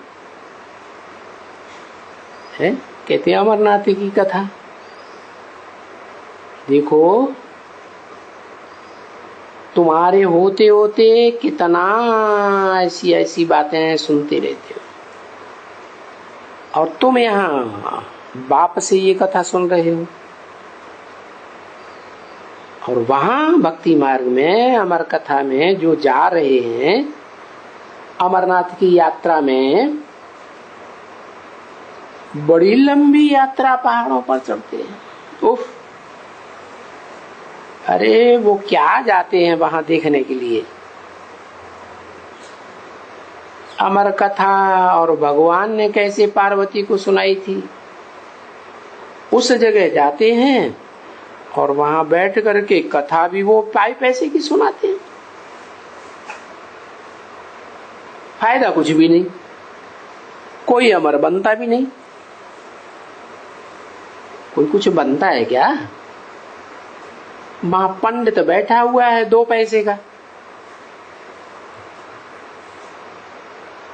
है। कहते हैं अमरनाथ की कथा। देखो तुम्हारे होते होते कितना ऐसी ऐसी बातें सुनते रहते हो, और तुम यहाँ बाप से ये कथा सुन रहे हो। और वहां भक्ति मार्ग में अमर कथा में जो जा रहे हैं अमरनाथ की यात्रा में, बड़ी लंबी यात्रा पहाड़ों पर चढ़ते हैं। उफ, अरे वो क्या जाते हैं वहां देखने के लिए। अमर कथा और भगवान ने कैसे पार्वती को सुनाई थी, उस जगह जाते हैं और वहां बैठ करके कथा भी वो पैसे की सुनाते हैं। फायदा कुछ भी नहीं, कोई अमर बनता भी नहीं। कोई कुछ बनता है क्या? वहां पंडित बैठा हुआ है 2 पैसे का।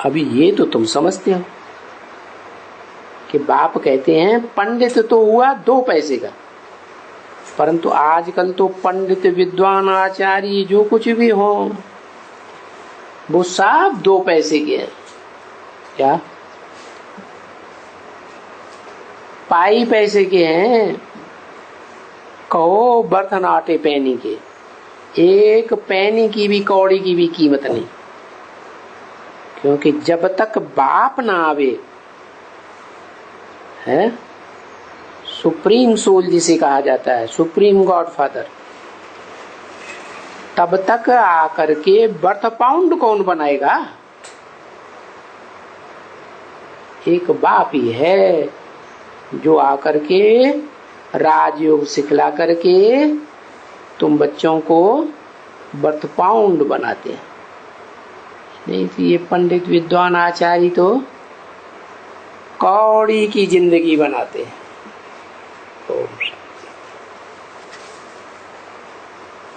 अभी ये तो तुम समझते हो कि बाप कहते हैं पंडित तो हुआ 2 पैसे का, परंतु आजकल तो पंडित विद्वान आचार्य जो कुछ भी हो वो सब 2 पैसे के हैं। क्या पाई पैसे के हैं? कहो बर्तन आटे पैनी के, एक पैनी की भी कौड़ी की भी कीमत नहीं। क्योंकि जब तक बाप ना आवे है, सुप्रीम सोल जिसे कहा जाता है, सुप्रीम गॉड फादर, तब तक आकर के बर्थ पाउंड कौन बनाएगा? एक बाप ही है जो आकर के राजयोग सिखला करके तुम बच्चों को बर्थ पाउंड बनाते हैं। नहीं तो ये पंडित विद्वान आचार्य तो कौड़ी की जिंदगी बनाते हैं।